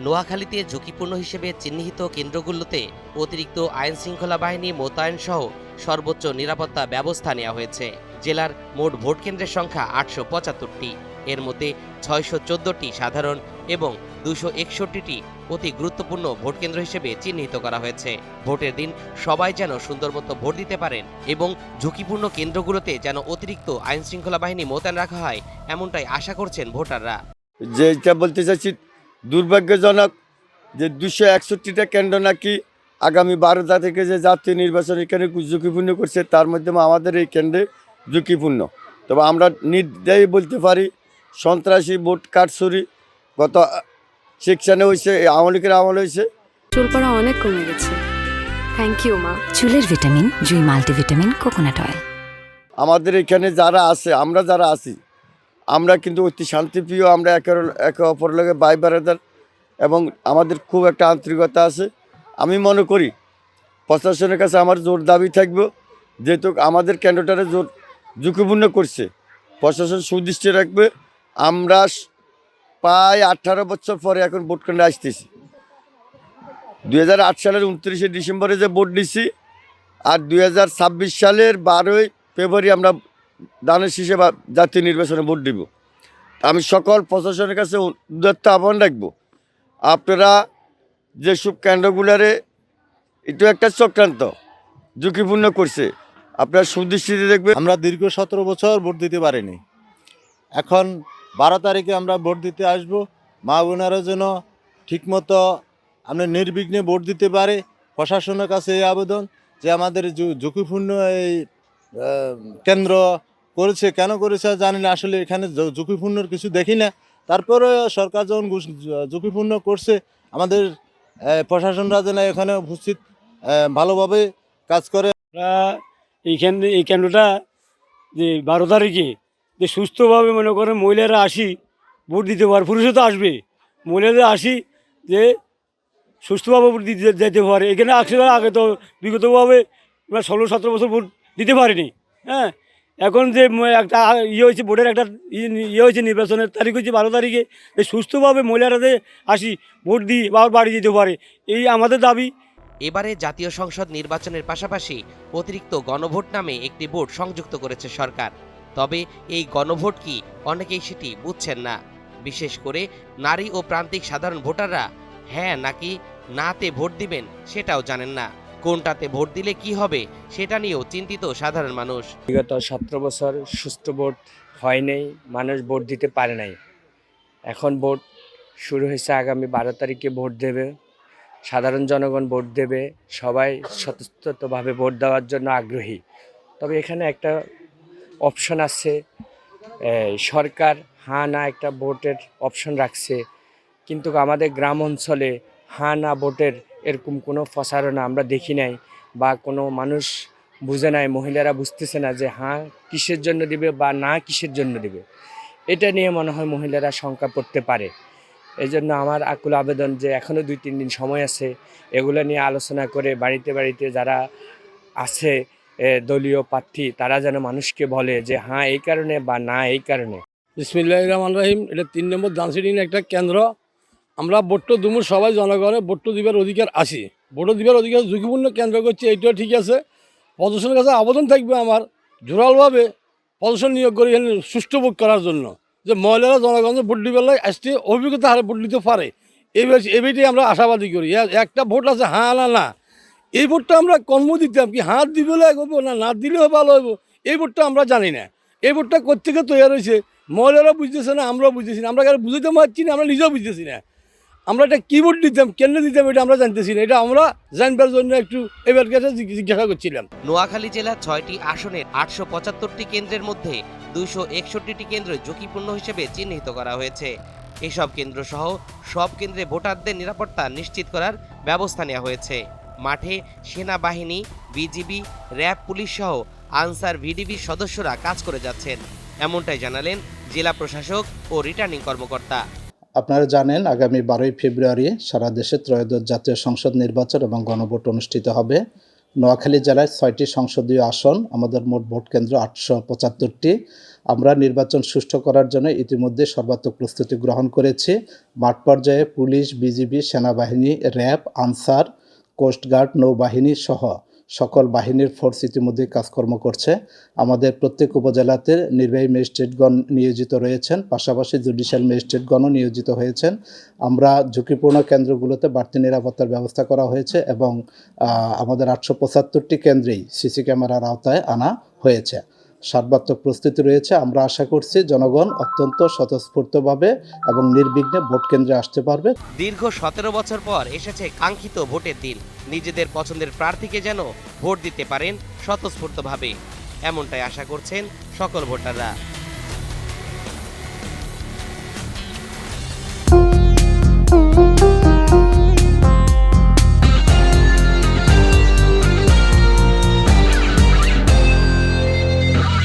নোয়াখালীতে ঝুঁকিপূর্ণ হিসেবে চিহ্নিত কেন্দ্রগুলোতে অতিরিক্ত আইন শৃঙ্খলা বাহিনী মোতায়েন সহ সর্বোচ্চ নিরাপত্তা ব্যবস্থা নেওয়া হয়েছে। জেলার মোট ভোট কেন্দ্রের সংখ্যা ৮৭৫টি। এর মধ্যে ৬১৪টি সাধারণ এবং ২৬১টি অতি গুরুত্বপূর্ণ ভোট কেন্দ্র হিসেবে চিহ্নিত করা হয়েছে। ভোটের দিন সবাই যেন সুন্দরমতো ভোট দিতে পারেন এবং ঝুঁকিপূর্ণ কেন্দ্রগুলোতে যেন অতিরিক্ত আইন শৃঙ্খলা বাহিনী মোতায়েন রাখা হয়, এমনটাই আশা করছেন ভোটাররা। যেটা বলতে চাইছি, দুর্ভাগ্যজনক যে ২৬১টা কেন্দ্র নাকি আগামী ১২টা থেকে যে জাতীয় নির্বাচন এখানে ঝুঁকিপূর্ণ করছে, তার মাধ্যমে আমাদের এই কেন্দ্রে ঝুঁকিপূর্ণ। তবে আমরা নির্দায়ী বলতে পারি, সন্ত্রাসী ভোট কারচুরি গত সেকশনে হয়েছে, আওয়ামী লীগের আমলে হয়েছে। চুল পড়া অনেক কমে গেছে। থ্যাংক ইউ মা। চুলের ভিটামিন জুই মাল্টিভিটামিন কোকোনাট অয়েল। আমাদের এখানে যারা আছে, আমরা যারা আছি, আমরা কিন্তু অতি শান্তিপ্রিয়। আমরা একে অপরের লগে ভাই ব্রাদার এবং আমাদের খুব একটা আন্তরিকতা আছে। আমি মনে করি প্রশাসনের কাছে আমার জোর দাবি থাকবে, যেহেতু আমাদের কেন্দ্রটারে জোর ঝুঁকিপূর্ণ করছে, প্রশাসন সুদৃষ্টি রাখবে। আমরা প্রায় 18 বছর পরে এখন ভোট কেন্দ্রে আসতেছি। 2008 সালের 29শে ডিসেম্বরে যে ভোট দিছি, আর 2026 সালের 12ই ফেব্রুয়ারি আমরা দানের শীষে বা জাতীয় নির্বাচনে ভোট দিব। আমি সকল প্রশাসনের কাছে উদাত্ত আহ্বান রাখবো, আপনারা যেসব কেন্দ্রগুলারে একটু একটা চক্রান্ত ঝুঁকিপূর্ণ করছে, আপনারা সুদৃষ্টিতে দেখবেন। আমরা দীর্ঘ 17 বছর ভোট দিতে পারিনি। এখন 12 তারিখে আমরা ভোট দিতে আসব। মা বোনেরা যেন ঠিকমতো আমরা নির্বিঘ্নে ভোট দিতে পারে। প্রশাসনের কাছে এই আবেদন যে আমাদের ঝুঁকিপূর্ণ এই কেন্দ্র করেছে, কেন করেছে জানি না। আসলে এখানে ঝুঁকিপূর্ণর কিছু দেখি না। তারপরে সরকার যখন ঝুঁকিপূর্ণ করছে, আমাদের প্রশাসনরা যেন এখানে উপস্থিত ভালোভাবে কাজ করে। এই কেন্দ্রটা যে 12 তারিখে যে সুস্থভাবে মনে করেন মহিলারা আসি ভোট দিতে পারে, পুরুষও তো আসবে, মহিলাদের আসি যে সুস্থভাবে ভোট দিতে যেতে পারে। এখানে আসলে আগে তো বিগতভাবে 16-17 বছর ভোট দিতে পারিনি। হ্যাঁ, এখন যে একটা হয়েছে, ভোটের একটা হয়েছে, নির্বাচনের তারিখ হচ্ছে 12 তারিখে, যে সুস্থভাবে মহিলারা যে আসি ভোট দিই বা বাড়ি যেতে পারে, এই আমাদের দাবি। এবারে জাতীয় সংসদ নির্বাচনের পাশাপাশি অতিরিক্ত গণভোট নামে একটি ভোট সংযুক্ত করেছে সরকার। তবে এই গণভোট কি, অনেকেই সেটি বুঝছেন না। বিশেষ করে নারী ও প্রান্তিক সাধারণ ভোটাররা হ্যাঁ নাকি নাতে ভোট দিবেন সেটাও জানেন না। কোনটাতে ভোট দিলে কি হবে সেটা নিয়েও চিন্তিত সাধারণ মানুষ। বিগত 17 বছর সুষ্ঠু ভোট হয় নাই, মানুষ ভোট দিতে পারে নাই। এখন ভোট শুরু হয়েছে, আগামী 12 তারিখে ভোট দেবে, সাধারণ জনগণ ভোট দেবে, সবাই স্বতঃস্ফূর্তভাবে ভোট দেওয়ার জন্য আগ্রহী। তবে এখানে একটা অপশন আছে, সরকার হ্যাঁ না একটা ভোটের অপশন রাখছে, কিন্তু আমাদের গ্রাম অঞ্চলে হ্যাঁ না ভোটের এরকম কোনো প্রচারণা আমরা দেখি নাই, বা কোনো মানুষ বুঝে নাই, মহিলারা বুঝতেছে না যে হ্যাঁ কিসের জন্য দিবে বা না কিসের জন্য দিবে। এটা নিয়ে মনে হয় মহিলারা শঙ্কা পড়তে পারে। এই জন্য আমার আকুল আবেদন যে এখনও 2-3 দিন সময় আছে, এগুলো নিয়ে আলোচনা করে বাড়িতে বাড়িতে যারা আছে দলীয় প্রার্থী, তারা যেন মানুষকে বলে যে হ্যাঁ এই কারণে বা না এই কারণে। বিসমিল্লাহির রহমানির রহিম। এটা 3 নম্বর দানসিডিং একটা কেন্দ্র। আমরা ভোট দুমুর সবাই জনগণের ভোট দিবার অধিকার আছে। ভোট দিবার অধিকার ঝুঁকিপূর্ণ কেন্দ্র করছে, এইটাও ঠিক আছে। প্রশাসনের কাছে আবেদন থাকবে আমার, জোরালভাবে প্রশাসন নিয়োগ করে এখানে সুষ্ঠু ভোট করার জন্য, যে মহিলারা জনগণের ভোট দিবার লাগে আসতে অভিজ্ঞতা হারে ভোট দিতে পারে। এইটাই আমরা আশাবাদী করি। একটা ভোট আছে হ্যাঁ না না, এই ভোটটা আমরা কর্ম দিতাম কি হাত দিবে লাগবো না না দিলেও ভালো হইব, এই ভোটটা আমরা জানি না। এই ভোটটা কোত্থেকে তৈরি হয়েছে মহিলারা বুঝতেছে না, আমরাও বুঝতেছি না, আমরা বুঝতে পারছি না, আমরা নিজেও বুঝতেছি না। আমরা এটা কী ভোট দিতাম, কেন দিতাম, এটা আমরা জানতেছি না। এটা আমরা জানবার জন্য একটু এবার কাছে জিজ্ঞাসা করছিলাম। নোয়াখালী জেলা 6টি আসনের 875টি কেন্দ্রের মধ্যে 261টি কেন্দ্র ঝুঁকিপূর্ণ হিসেবে চিহ্নিত করা হয়েছে। এসব কেন্দ্র সহ সব কেন্দ্রে ভোটারদের নিরাপত্তা নিশ্চিত করার ব্যবস্থা নেওয়া হয়েছে। মাঠে সেনাবাহিনী, বিজিবি, র্যাব, পুলিশ সহ আনসার ভিডিবির সদস্যরা কাজ করে যাচ্ছেন, এমনটাই জানালেন জেলা প্রশাসক ও রিটার্নিং কর্মকর্তা। আপনারা জানেন আগামী 12ই ফেব্রুয়ারি সারা দেশে ত্রয়োদশ জাতীয় সংসদ নির্বাচন এবং গণভোট অনুষ্ঠিত হবে। নোয়াখালী জেলায় 6টি সংসদীয় আসন, আমাদের মোট ভোট কেন্দ্র 875টি। আমরা নির্বাচন সুষ্ঠু করার জন্য ইতিমধ্যে সর্বাত্মক প্রস্তুতি গ্রহণ করেছি। মাঠ পর্যায়ে পুলিশ, বিজিবি, সেনাবাহিনী, র্যাব, আনসার, কোস্টগার্ড, নৌবাহিনী সহ সকল বাহিনীর ফোর্স ইতিমধ্যে কাজকর্ম করছে। আমাদের প্রত্যেক উপজেলাতে নির্বাহী ম্যাজিস্ট্রেটগণ নিয়োজিত রয়েছেন, পাশাপাশি জুডিশিয়াল ম্যাজিস্ট্রেটগণও নিয়োজিত হয়েছেন। আমরা ঝুঁকিপূর্ণ কেন্দ্রগুলোতে বাড়তি নিরাপত্তার ব্যবস্থা করা হয়েছে এবং আমাদের 875টি কেন্দ্রেই সিসি ক্যামেরার আওতায় আনা হয়েছে। সর্বাত্মক প্রস্তুতি রয়েছে। আমরা আশা করছি জনগণ অত্যন্ত স্বতঃস্ফূর্তভাবে এবং নির্বিঘ্নে ভোট কেন্দ্রে আসতে পারবে। দীর্ঘ 17 বছর পর এসেছে কাঙ্ক্ষিত ভোটের দিন। নিজেদের পছন্দের প্রার্থীকে যেন ভোট দিতে পারেন স্বতঃস্ফূর্তভাবে, এমনটাই আশা করছেন সকল ভোটাররা।